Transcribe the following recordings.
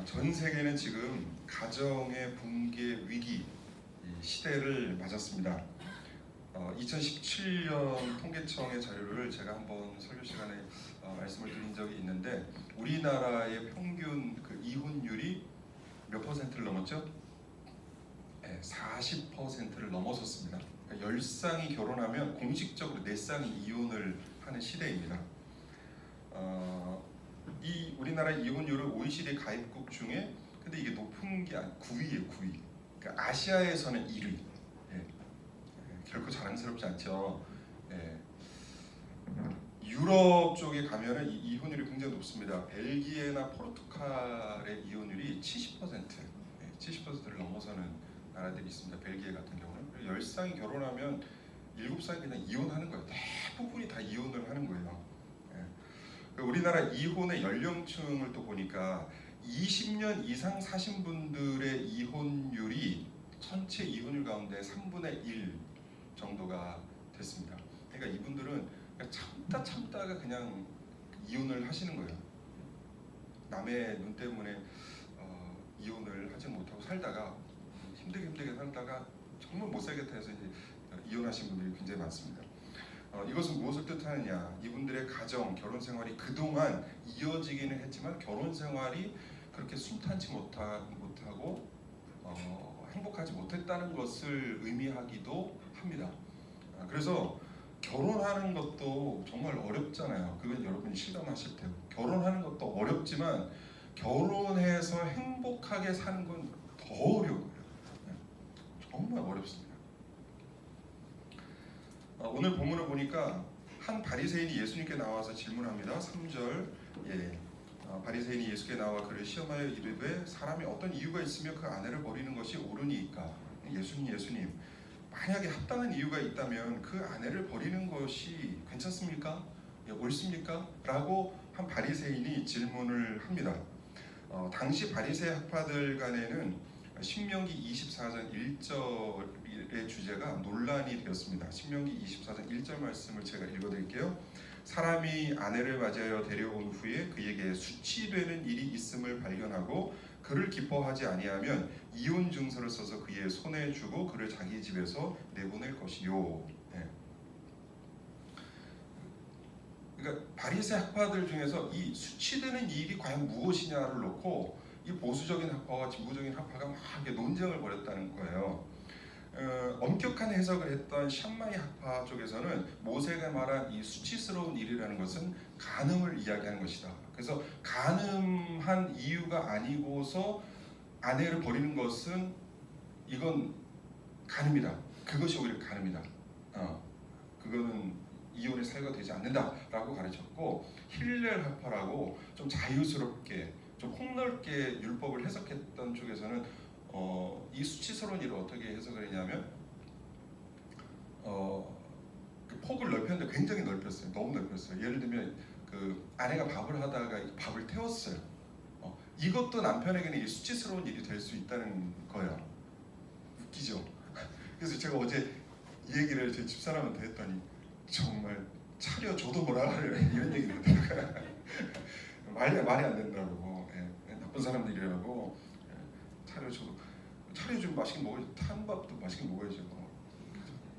전 세계는 지금 가정의 붕괴 위기 시대를 맞았습니다. 2017년 통계청의 자료를 제가 한번 설교 시간에 말씀을 드린 적이 있는데, 우리나라의 평균 그 이혼율이 몇 퍼센트를 넘었죠? 네, 40%를 넘어섰습니다. 그러니까 10쌍이 결혼하면 공식적으로 4쌍이 이혼을 하는 시대입니다. 이 우리나라 이혼율은 OECD 가입국 중에, 근데 이게 높은 게 9위예요, 9위. 그러니까 아시아에서는 1위. 결코 자랑스럽지 않죠. 유럽 쪽에 가면은 이 이혼율이 굉장히 높습니다. 벨기에나 포르투갈의 이혼율이 70%를 넘어서는 나라들이 있습니다. 벨기에 같은 경우는 10쌍이 결혼하면 7쌍이 그냥 이혼하는 거예요. 대부분이 다 이혼을 하는 거예요. 우리나라 이혼의 연령층을 또 보니까 20년 이상 사신 분들의 이혼율이 전체 이혼율 가운데 3분의 1 정도가 됐습니다. 그러니까 이분들은 참다가 그냥 이혼을 하시는 거예요. 남의 눈 때문에 이혼을 하지 못하고 살다가 힘들게 살다가 정말 못 살겠다 해서 이제 이혼하신 분들이 굉장히 많습니다. 이것은 무엇을 뜻하느냐? 이분들의 가정, 결혼 생활이 그동안 이어지기는 했지만 결혼 생활이 그렇게 순탄치 못하고 행복하지 못했다는 것을 의미하기도 합니다. 그래서 결혼하는 것도 정말 어렵잖아요. 그건 여러분이 실감하실 테고, 결혼하는 것도 어렵지만 결혼해서 행복하게 사는 건 더 어려워요. 정말 어렵습니다. 오늘 본문을 보니까 한 바리새인이 예수님께 나와서 질문합니다. 3절. 바리새인이 예수께 나와 그를 시험하여 이르되 사람이 어떤 이유가 있으며 그 아내를 버리는 것이 옳으니까. 예수님, 만약에 합당한 이유가 있다면 그 아내를 버리는 것이 괜찮습니까? 옳습니까? 라고 한 바리새인이 질문을 합니다. 당시 바리새 학파들 간에는 신명기 24장 1절의 주제가 논란이 되었습니다. 신명기 24장 1절 말씀을 제가 읽어드릴게요. 사람이 아내를 맞이하여 데려온 후에 그에게 수치되는 일이 있음을 발견하고 그를 기뻐하지 아니하면 이혼 증서를 써서 그의 손에 주고 그를 자기 집에서 내보낼 것이요. 그러니까 바리새 학파들 중에서 이 수치되는 일이 과연 무엇이냐를 놓고 이 보수적인 학파와 진보적인 학파가 막 이렇게 논쟁을 벌였다는 거예요. 엄격한 해석을 했던 샴마이 학파 쪽에서는 모세가 말한 이 수치스러운 일이라는 것은 간음을 이야기하는 것이다. 그래서 간음한 이유가 아니고서 아내를 버리는 것은 이건 간음이다. 그것이 오히려 간음이다. 그거는 이혼의 사유가 되지 않는다라고 가르쳤고, 힐렐 학파라고 좀 자유스럽게 좀 폭넓게 율법을 해석했던 쪽에서는 이 수치스러운 일을 어떻게 해석을 했냐면 그 폭을 넓혔는데 굉장히 넓혔어요. 너무 넓혔어요. 예를 들면 그 아내가 밥을 하다가 밥을 태웠어요. 이것도 남편에게는 이 수치스러운 일이 될 수 있다는 거예요. 웃기죠? 그래서 제가 어제 이 얘기를 제 집사람한테 했더니 정말 차려줘도 뭐라 하래 이런 얘기를 하더라고요. 말이 안 된다고. 나쁜 사람들이라고. 차려주면 맛있게 먹어야지. 탄 밥도 맛있게 먹어야죠.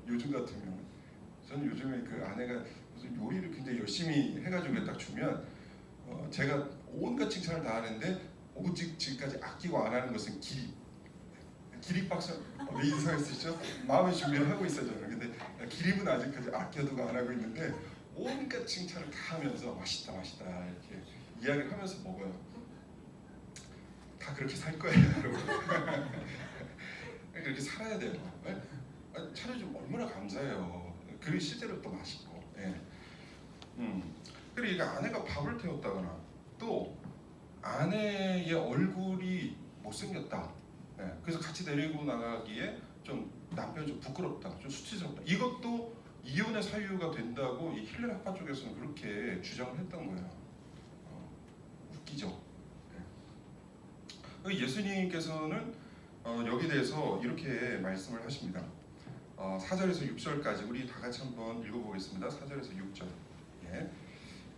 요즘 같으면 저는 요즘에 그 아내가 무슨 요리를 굉장히 열심히 해가지고 딱 주면 제가 온갖 칭찬을 다 하는데 오직 지금까지 아끼고 안 하는 것은 기립박수 왜 이상했으시죠? 마음의 준비를 하고 있어요 저는. 근데 기립은 아직까지 아껴두고 안 하고 있는데 온갖 칭찬을 다 하면서 맛있다 이렇게 이야기를 하면서 먹어요. 다 그렇게 살 거예요 여러분. 그렇게 살아야 돼요. 차려주면 얼마나 감사해요. 그리고 실제로 또 맛있고. 그리고 이게 아내가 밥을 태웠다거나 또 아내의 얼굴이 못생겼다. 그래서 같이 데리고 나가기에 좀 남편이 좀 부끄럽다, 좀 수치스럽다. 이것도 이혼의 사유가 된다고 이 힐렐 학파 쪽에서는 그렇게 주장을 했던 거예요. 웃기죠? 예수님께서는 여기 대해서 이렇게 말씀을 하십니다. 4절에서 6절까지 우리 다 같이 한번 읽어보겠습니다. 4절에서 6절.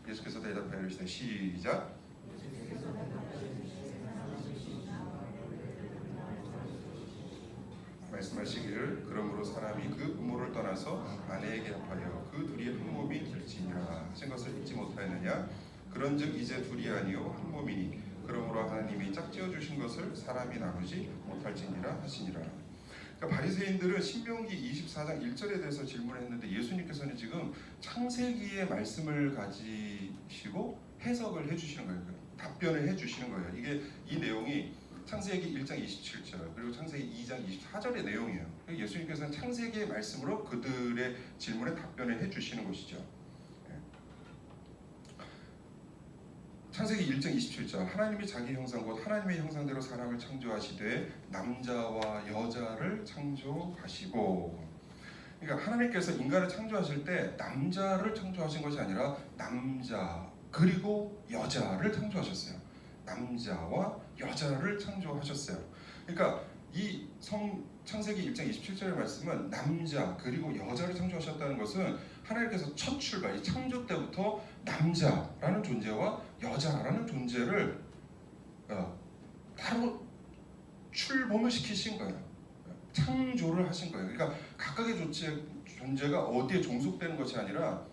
예수께서 대답하여 이르시되 시작. 말씀하시기를 그러므로 사람이 그 부모를 떠나서 아내에게 합하여 그 둘이 한 몸이 될지니라 하신 것을 잊지 못하였느냐. 그런즉 이제 둘이 아니요 한 몸이니 그러므로 하나님이 짝지어 주신 것을 사람이 나누지 못할지니라 하시니라. 그러니까 바리새인들은 신명기 24장 1절에 대해서 질문했는데 예수님께서는 지금 창세기의 말씀을 가지시고 해석을 해주시는 거예요. 답변을 해주시는 거예요. 이게 이 내용이 창세기 1장 27절 그리고 창세기 2장 24절의 내용이에요. 예수님께서는 창세기의 말씀으로 그들의 질문에 답변을 해주시는 것이죠. 창세기 1장 27절 하나님이 자기 형상 곧 하나님의 형상대로 사람을 창조하시되 남자와 여자를 창조하시고, 그러니까 하나님께서 인간을 창조하실 때 남자를 창조하신 것이 아니라 남자 그리고 여자를 창조하셨어요. 남자와 여자를 창조하셨어요. 그러니까 이 창세기 1장 27절의 말씀은 남자 그리고 여자를 창조하셨다는 것은 하나님께서 첫 출발, 이 창조 때부터 남자라는 존재와 여자라는 존재를 바로 출범을 시키신 거예요. 창조를 하신 거예요. 그러니까 각각의 존재가 어디에 종속되는 것이 아니라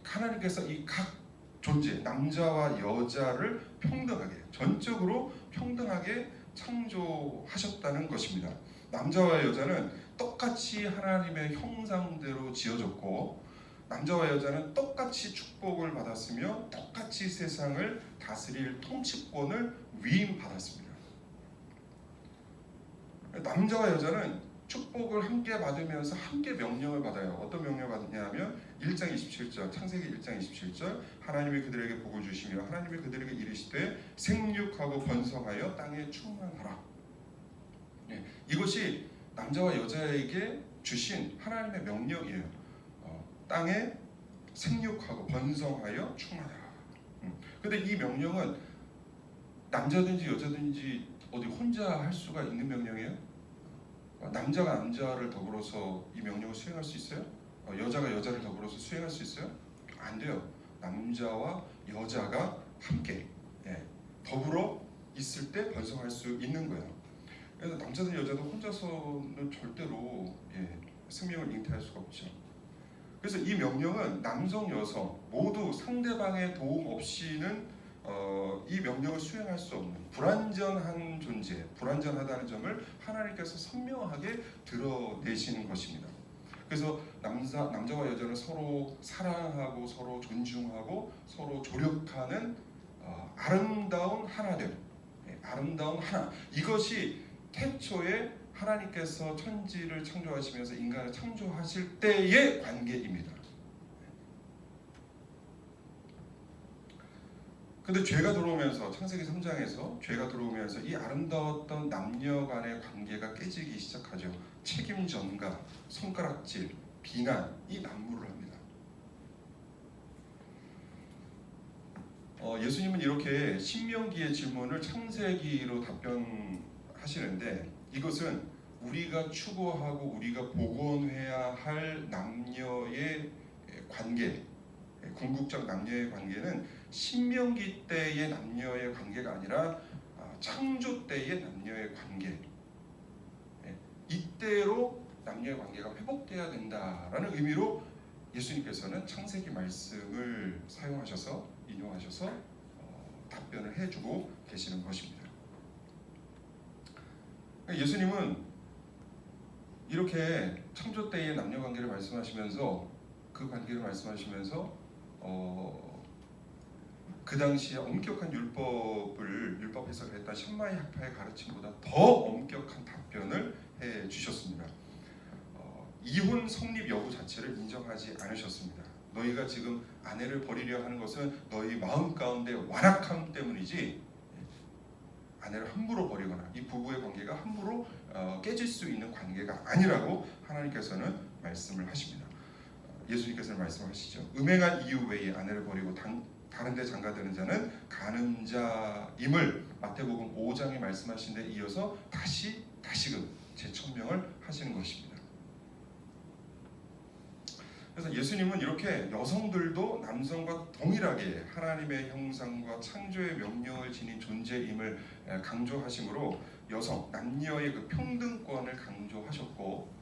하나님께서 이 각 존재, 남자와 여자를 평등하게, 전적으로 평등하게 창조하셨다는 것입니다. 남자와 여자는 똑같이 하나님의 형상대로 지어졌고 남자와 여자는 똑같이 축복을 받았으며 똑같이 세상을 다스릴 통치권을 위임받았습니다. 남자와 여자는 축복을 함께 받으면서 함께 명령을 받아요. 어떤 명령을 받느냐면 1장 27절 창세기 1장 27절 하나님이 그들에게 복을 주시며 하나님이 그들에게 이르시되 생육하고 번성하여 땅에 충만하라. 이것이 남자와 여자에게 주신 하나님의 명령이에요. 땅에 생육하고 번성하여 충만하라. 근데 이 명령은 남자든지 여자든지 어디 혼자 할 수가 있는 명령이에요? 남자가 남자를 더불어서 이 명령을 수행할 수 있어요? 여자가 여자를 더불어서 수행할 수 있어요? 안 돼요. 남자와 여자가 함께 더불어 있을 때 번성할 수 있는 거예요. 그래서 남자든 여자든 혼자서는 절대로 생명을 잉태할 수가 없죠. 그래서 이 명령은 남성 여성 모두 상대방의 도움 없이는 이 명령을 수행할 수 없는 불완전한 존재, 불완전하다는 점을 하나님께서 선명하게 드러내시는 것입니다. 그래서 남자와 여자는 서로 사랑하고 서로 존중하고 서로 조력하는 아름다운 하나됨, 아름다운 하나. 이것이 태초에 하나님께서 천지를 창조하시면서 인간을 창조하실 때의 관계입니다. 근데 죄가 들어오면서 창세기 3장에서 죄가 들어오면서 이 아름다웠던 남녀 간의 관계가 깨지기 시작하죠. 책임 전가, 손가락질, 비난이 난무를 합니다. 예수님은 이렇게 신명기의 질문을 창세기로 답변하시는데 이것은 우리가 추구하고 우리가 복원해야 할 남녀의 관계, 궁극적 남녀의 관계는 신명기 때의 남녀의 관계가 아니라 창조 때의 남녀의 관계, 이때로 남녀의 관계가 회복돼야 된다라는 의미로 예수님께서는 창세기 말씀을 사용하셔서 인용하셔서 답변을 해주고 계시는 것입니다. 예수님은 이렇게 창조 때의 남녀 관계를 말씀하시면서 그 관계를 말씀하시면서 그 당시에 엄격한 율법 해석을 했던 샴마이 학파의 가르침보다 더 엄격한 답변을 해 주셨습니다. 이혼 성립 여부 자체를 인정하지 않으셨습니다. 너희가 지금 아내를 버리려 하는 것은 너희 마음 가운데 완악함 때문이지 아내를 함부로 버리거나 이 부부의 관계가 함부로 깨질 수 있는 관계가 아니라고 하나님께서는 말씀을 하십니다. 예수님께서는 말씀하시죠. 음행한 이유 외에 아내를 버리고 다른 데 장가드는 자는 간음자임을 마태복음 5장에 말씀하신 데 이어서 다시금 재천명을 하시는 것입니다. 그래서 예수님은 이렇게 여성들도 남성과 동일하게 하나님의 형상과 창조의 명령을 지닌 존재임을 강조하심으로 여성, 남녀의 그 평등권을 강조하셨고,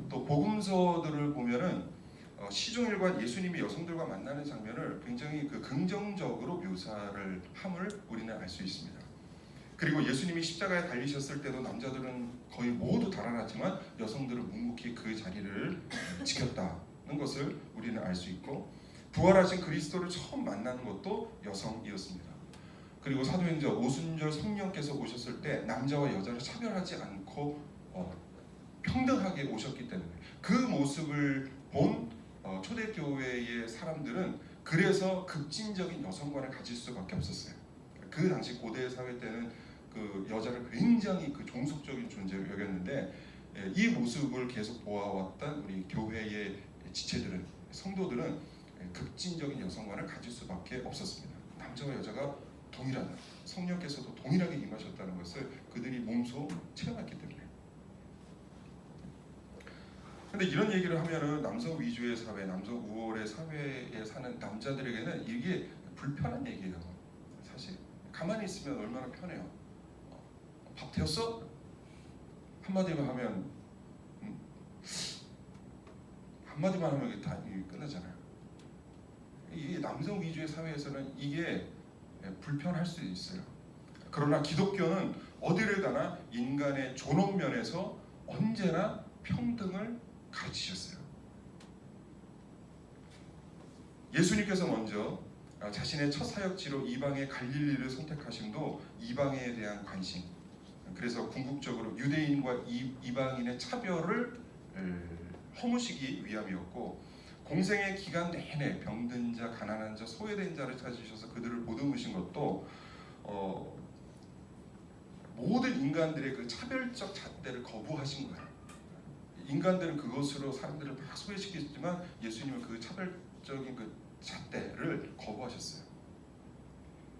또 복음서들을 보면은 시종일관 예수님이 여성들과 만나는 장면을 굉장히 그 긍정적으로 묘사를 함을 우리는 알 수 있습니다. 그리고 예수님이 십자가에 달리셨을 때도 남자들은 거의 모두 달아났지만 여성들은 묵묵히 그 자리를 지켰다는 것을 우리는 알 수 있고, 부활하신 그리스도를 처음 만난 것도 여성이었습니다. 그리고 사도행전 오순절 성령께서 오셨을 때 남자와 여자를 차별하지 않고 평등하게 오셨기 때문에 그 모습을 본 초대교회의 사람들은 그래서 급진적인 여성관을 가질 수밖에 없었어요. 그 당시 고대 사회 때는 그 여자를 굉장히 그 종속적인 존재로 여겼는데, 이 모습을 계속 보아왔던 우리 교회의 지체들은, 성도들은 급진적인 여성관을 가질 수밖에 없었습니다. 남자와 여자가 동일하다, 성령께서도 동일하게 임하셨다는 것을 그들이 몸소 체험했기 때문에. 근데 이런 얘기를 하면은 남성 위주의 사회, 남성 우월의 사회에 사는 남자들에게는 이게 불편한 얘기예요. 사실 가만히 있으면 얼마나 편해요. 밥 되었어? 한마디만 하면 한마디만 하면 이게 다 끝나잖아요. 이게 남성 위주의 사회에서는 이게 불편할 수 있어요. 그러나 기독교는 어디를 가나 인간의 존엄 면에서 언제나 평등을 가르치셨어요. 예수님께서 먼저 자신의 첫 사역지로 이방의 갈릴리를 선택하심도 이방에 대한 관심, 그래서 궁극적으로 유대인과 이방인의 차별을 허무시기 위함이었고, 공생의 기간 내내 병든 자, 가난한 자, 소외된 자를 찾으셔서 그들을 보듬으신 것도 모든 인간들의 그 차별적 잣대를 거부하신 거예요. 인간들은 그것으로 사람들을 막 소외시키지만 예수님은 그 차별적인 그 잣대를 거부하셨어요.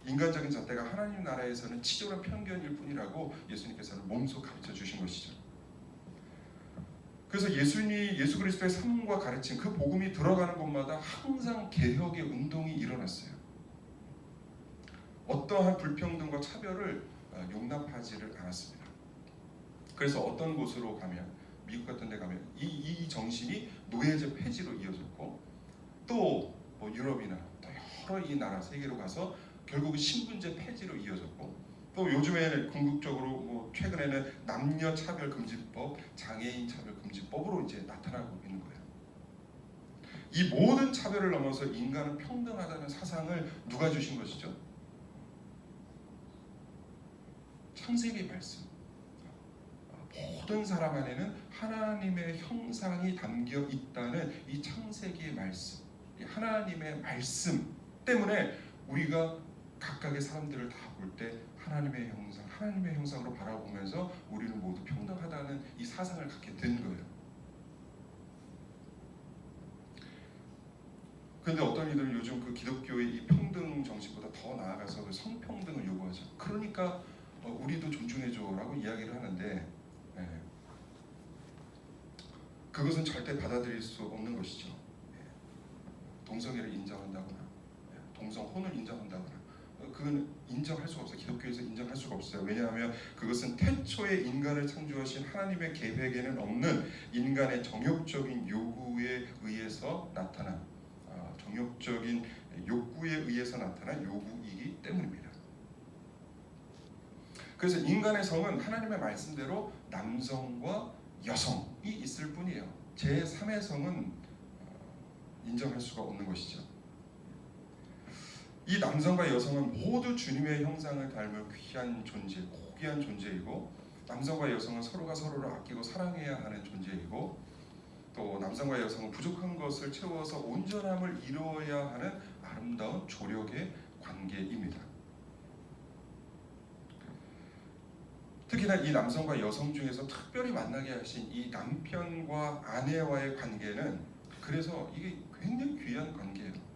인간적인 잣대가 하나님 나라에서는 치졸한 편견일 뿐이라고 예수님께서는 몸소 가르쳐 주신 것이죠. 그래서 예수 그리스도의 삶과 가르침, 그 복음이 들어가는 곳마다 항상 개혁의 운동이 일어났어요. 어떠한 불평등과 차별을 용납하지를 않았습니다. 그래서 어떤 곳으로 가면, 미국 같은 데 가면 이 정신이 노예제 폐지로 이어졌고, 또 뭐 유럽이나 또 여러 이 나라 세계로 가서 결국은 신분제 폐지로 이어졌고, 또 요즘에는 궁극적으로 뭐 최근에는 남녀 차별 금지법, 장애인 차별 금지법으로 이제 나타나고 있는 거예요. 이 모든 차별을 넘어서 인간은 평등하다는 사상을 누가 주신 것이죠? 창세기 말씀. 모든 사람 안에는 하나님의 형상이 담겨 있다는 이 창세기의 말씀, 이 하나님의 말씀 때문에 우리가 각각의 사람들을 다 볼 때 하나님의 형상, 하나님의 형상으로 바라보면서 우리는 모두 평등하다는 이 사상을 갖게 된 거예요. 그런데 어떤 이들은 요즘 그 기독교의 이 평등 정신보다 더 나아가서 그 성평등을 요구하죠. 그러니까 우리도 존중해줘라고 이야기를 하는데, 그것은 절대 받아들일 수 없는 것이죠. 동성애를 인정한다거나 동성혼을 인정한다거나 그건 인정할 수가 없어요. 기독교에서 인정할 수가 없어요. 왜냐하면 그것은 태초에 인간을 창조하신 하나님의 계획에는 없는 인간의 정욕적인 요구에 의해서 나타난 정욕적인 욕구에 의해서 나타난 요구이기 때문입니다. 그래서 인간의 성은 하나님의 말씀대로 남성과 여성이 있을 뿐이에요. 제3의 성은 인정할 수가 없는 것이죠. 이 남성과 여성은 모두 주님의 형상을 닮은 귀한 존재, 고귀한 존재이고, 남성과 여성은 서로가 서로를 아끼고 사랑해야 하는 존재이고, 또 남성과 여성은 부족한 것을 채워서 온전함을 이루어야 하는 아름다운 조력의 관계입니다. 특히나 이 남성과 여성 중에서 특별히 만나게 하신 이 남편과 아내와의 관계는 그래서 이게 굉장히 귀한 관계예요.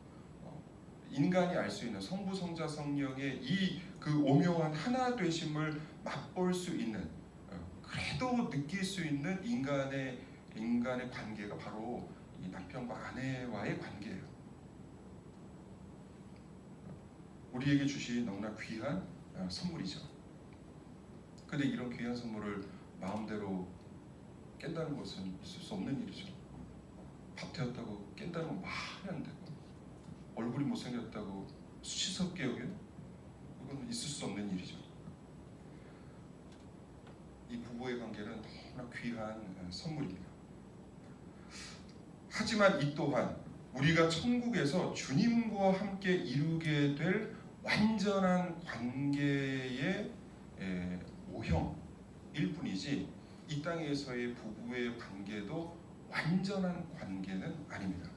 인간이 알 수 있는 성부, 성자, 성령의 이 그 오묘한 하나 되심을 맛볼 수 있는, 그래도 느낄 수 있는 인간의 관계가 바로 이 남편과 아내와의 관계예요. 우리에게 주신 너무나 귀한 선물이죠. 근데 이런 귀한 선물을 마음대로 깬다는 것은 있을 수 없는 일이죠. 밥 태웠다고 깬다는 건 말이 안 되고, 얼굴이 못생겼다고 수치스럽게 여기는, 이건 있을 수 없는 일이죠. 이 부부의 관계는 너무나 귀한 선물입니다. 하지만 이 또한 우리가 천국에서 주님과 함께 이루게 될 완전한 관계의 모형일 뿐이지, 이 땅에서의 부부의 관계도 완전한 관계는 아닙니다.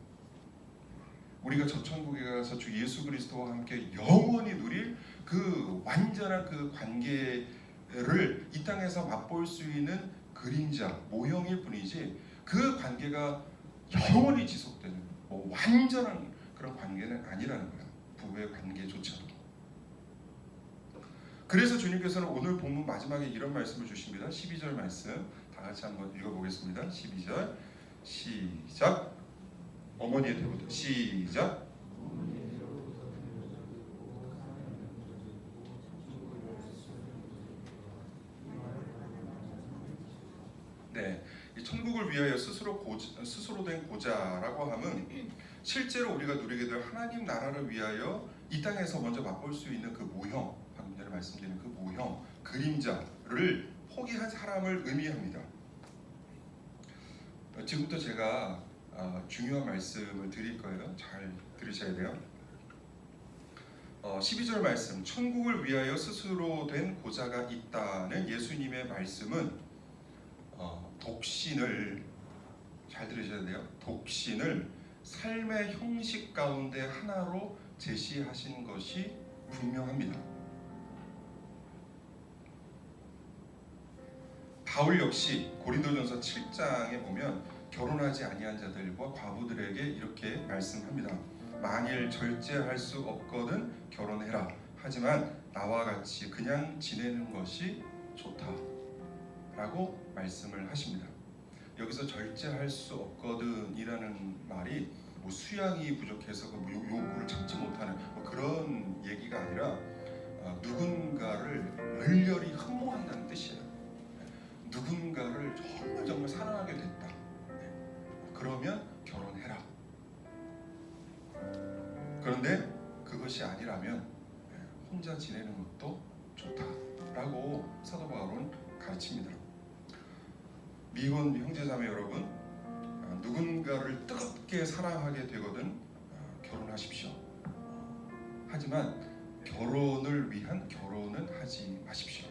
우리가 저 천국에 가서 주 예수 그리스도와 함께 영원히 누릴 그 완전한 그 관계를 이 땅에서 맛볼 수 있는 그림자, 모형일 뿐이지, 그 관계가 영원히 지속되는 완전한 그런 관계는 아니라는 거예요. 부부의 관계조차도. 그래서 주님께서는 오늘 본문 마지막에 이런 말씀을 주십니다. 12절 말씀 다 같이 한번 읽어보겠습니다. 12절 시작. 어머니의 대보들 시작. 네, 이 천국을 위하여 스스로 된 고자라고 함은 실제로 우리가 누리게 될 하나님 나라를 위하여 이 땅에서 먼저 맛볼 수 있는 그 모형, 방금 전에 말씀드린 그 모형, 그림자를 포기한 사람을 의미합니다. 지금부터 제가 중요한 말씀을 드릴 거예요. 잘 들으셔야 돼요. 12절 말씀, 천국을 위하여 스스로 된 고자가 있다는 예수님의 말씀은 독신을, 잘 들으셔야 돼요. 독신을 삶의 형식 가운데 하나로 제시하신 것이 분명합니다. 바울 역시 고린도전서 7장에 보면 결혼하지 아니한 자들과 과부들에게 이렇게 말씀합니다. 만일 절제할 수 없거든 결혼해라. 하지만 나와 같이 그냥 지내는 것이 좋다 라고 말씀을 하십니다. 여기서 절제할 수 없거든 이라는 말이 수양이 부족해서 요구를 참지 못하는 그런 얘기가 아니라 누군가를 열렬히 흠모한다는 뜻이에요. 누군가를 정말 사랑하게 됐다. 그러면 결혼해라. 그런데 그것이 아니라면 혼자 지내는 것도 좋다라고 사도 바울은 가르칩니다. 미혼 형제자매 여러분, 누군가를 뜨겁게 사랑하게 되거든 결혼하십시오. 하지만 결혼을 위한 결혼은 하지 마십시오.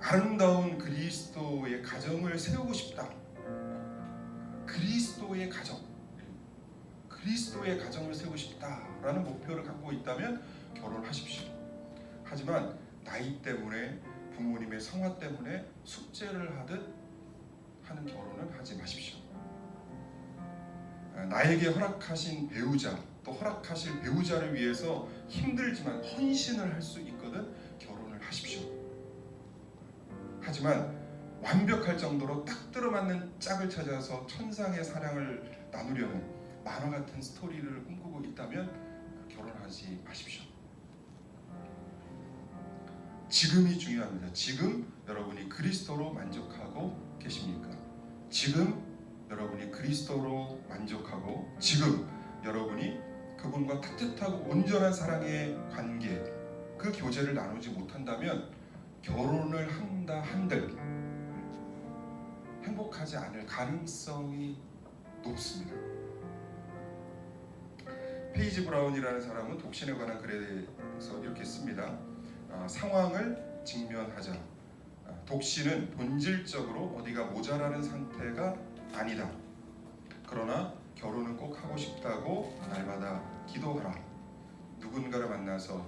아름다운 그리스도의 가정을 세우고 싶다. 그리스도의 가정을 세우고 싶다라는 목표를 갖고 있다면 결혼하십시오. 하지만 나이 때문에, 부모님의 성화 때문에 숙제를 하듯 하는 결혼은 하지 마십시오. 나에게 허락하신 배우자, 또 허락하실 배우자를 위해서 힘들지만 헌신을 할 수 있거든 결혼을 하십시오. 하지만 완벽할 정도로 딱 들어맞는 짝을 찾아서 천상의 사랑을 나누려는 만화 같은 스토리를 꿈꾸고 있다면 결혼하지 마십시오. 지금이 중요합니다. 지금 여러분이 그리스도로 만족하고 계십니까? 지금 여러분이 그리스도로 만족하고, 지금 여러분이 그분과 따뜻하고 온전한 사랑의 관계, 그 교제를 나누지 못한다면 결혼을 한다 한들 행복하지 않을 가능성이 높습니다. 페이지 브라운이라는 사람은 독신에 관한 글에서 이렇게 씁니다. 상황을 직면하자. 독신은 본질적으로 어디가 모자라는 상태가 아니다. 그러나 결혼은 꼭 하고 싶다고 날마다 기도하라. 누군가를 만나서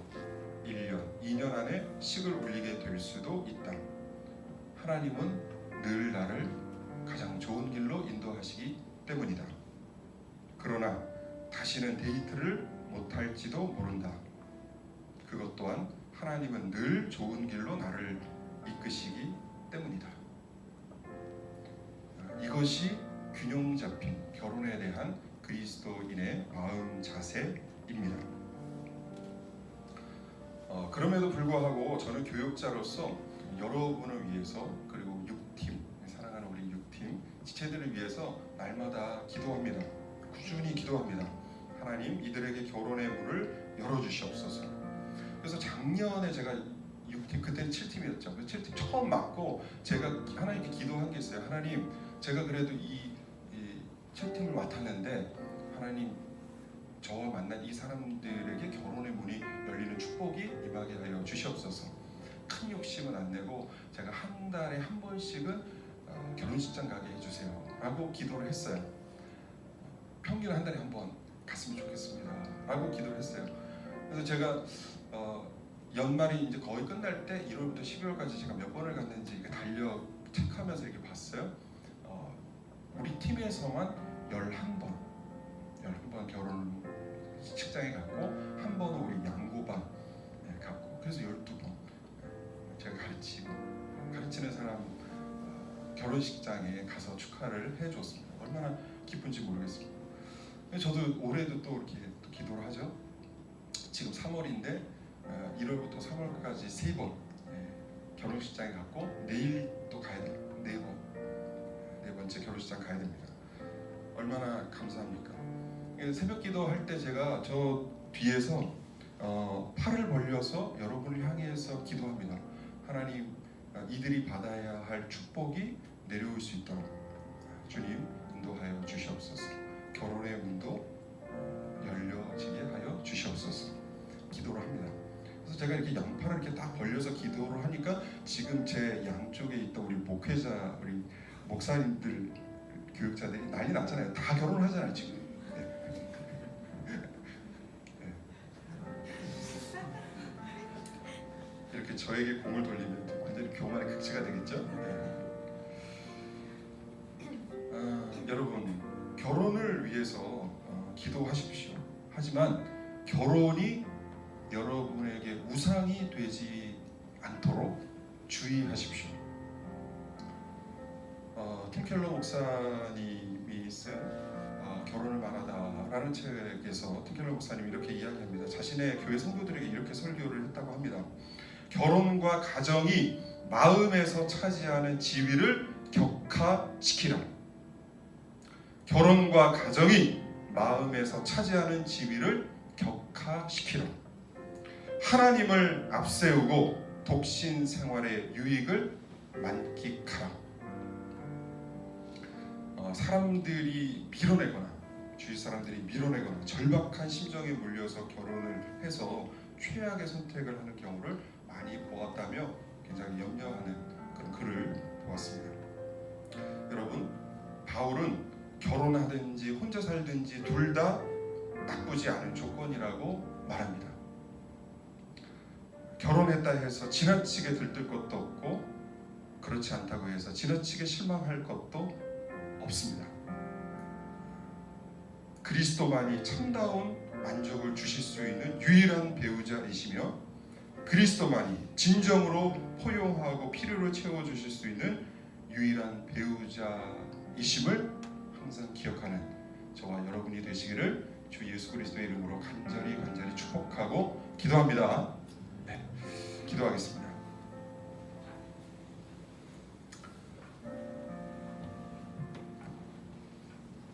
1년, 2년 안에 식을 올리게 될 수도 있다. 하나님은 늘 나를 가장 좋은 길로 인도하시기 때문이다. 그러나 다시는 데이트를 못할지도 모른다. 그것 또한 하나님은 늘 좋은 길로 나를 이끄시기 때문이다. 이것이 균형 잡힌 결혼에 대한 그리스도인의 마음 자세입니다. 그럼에도 불구하고 저는 교육자로서 여러분을 위해서, 그리고 6팀, 사랑하는 우리 6팀 지체들을 위해서 날마다 기도합니다. 꾸준히 기도합니다. 하나님, 이들에게 결혼의 문을 열어주시옵소서. 그래서 작년에 제가 6팀, 그때는 7팀이었죠. 7팀 처음 맡고 제가 하나님께 기도한 게 있어요. 하나님, 제가 그래도 이 7팀을 맡았는데 하나님, 저와 만난 이 사람들에게 결혼의 문이 열리는 축복이 임하게 하여 주시옵소서. 큰 욕심은 안 내고 제가 한 달에 한 번씩은 결혼식장 가게 해주세요 라고 기도를 했어요. 평균 한 달에 한 번 갔으면 좋겠습니다 라고 기도를 했어요. 그래서 제가 연말이 이제 거의 끝날 때 1월부터 12월까지 제가 몇 번을 갔는지 달려 체크하면서 이렇게 봤어요. 우리 팀에서만 11번 결혼 식장에 갔고, 한 번은 우리 양고반 갔고, 그래서 12번 제가 가르치는 사람 결혼식장에 가서 축하를 해줬습니다. 얼마나 기쁜지 모르겠습니다. 저도 올해도 또 이렇게 또 기도를 하죠. 지금 3월인데 1월부터 3월까지 3번 결혼식장에 갔고, 내일 또 가야 돼요. 4번, 4번째 결혼식장 가야 됩니다. 얼마나 감사합니까? 새벽 기도할 때 제가 저 뒤에서 팔을 벌려서 여러분을 향해서 기도합니다. 하나님, 이들이 받아야 할 축복이 내려올 수 있도록 주님 인도하여 주시옵소서. 결혼의 문도 열려지게 하여 주시옵소서. 기도를 합니다. 그래서 제가 이렇게 양팔을 이렇게 딱 벌려서 기도를 하니까 지금 제 양쪽에 있던 우리 목회자, 우리 목사님들, 교육자들이 난리 났잖아요. 다 결혼을 하잖아요 지금. 이렇게 저에게 공을 돌리면 완전히 교만의 극치가 되겠죠. 여러분, 결혼을 위해서 기도하십시오. 하지만 결혼이 여러분에게 우상이 되지 않도록 주의하십시오. 팀 켈러 목사님이 쓴 결혼을 말하다라는 책에서 팀 켈러 목사님이 이렇게 이야기합니다. 자신의 교회 성도들에게 이렇게 설교를 했다고 합니다. 결혼과 가정이 마음에서 차지하는 지위를 격화시키라. 결혼과 가정이 마음에서 차지하는 지위를 격화시키라. 하나님을 앞세우고 독신 생활의 유익을 만끽하라. 사람들이 밀어내거나, 주위 사람들이 밀어내거나 절박한 심정에 물려서 결혼을 해서 최악의 선택을 하는 경우를 많이 보았다며 굉장히 염려하는 그런 글을 보았습니다. 여러분, 바울은 결혼하든지 혼자 살든지 둘 다 나쁘지 않은 조건이라고 말합니다. 결혼했다 해서 지나치게 들뜰 것도 없고, 그렇지 않다고 해서 지나치게 실망할 것도 없습니다. 그리스도만이 참다운 만족을 주실 수 있는 유일한 배우자이시며, 그리스도만이 진정으로 포용하고 필요를 채워주실 수 있는 유일한 배우자이심을 항상 기억하는 저와 여러분이 되시기를 주 예수 그리스도의 이름으로 간절히 축복하고 기도합니다. 기도하겠습니다.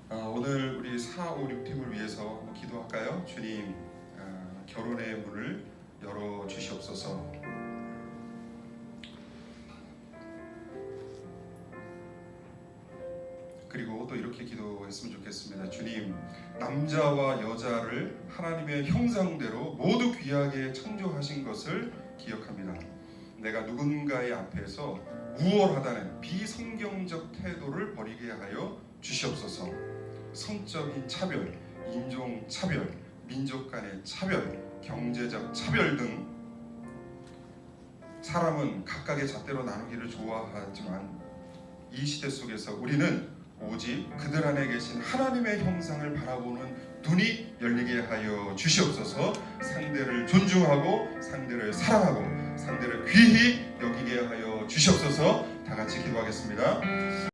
오늘 우리 4, 5, 6팀을 위해서 기도할까요? 주님, 결혼의 문을 열어주시옵소서. 그리고 또 이렇게 기도했으면 좋겠습니다. 주님, 남자와 여자를 하나님의 형상대로 모두 귀하게 창조하신 것을 기억합니다. 내가 누군가의 앞에서 우월하다는 비성경적 태도를 버리게 하여 주시옵소서. 성적인 차별, 인종 차별, 민족 간의 차별, 경제적 차별 등 사람은 각각의 잣대로 나누기를 좋아하지만 이 시대 속에서 우리는 오직 그들 안에 계신 하나님의 형상을 바라보는 눈이 열리게 하여 주시옵소서. 상대를 존중하고 상대를 사랑하고 상대를 귀히 여기게 하여 주시옵소서. 다 같이 기도하겠습니다.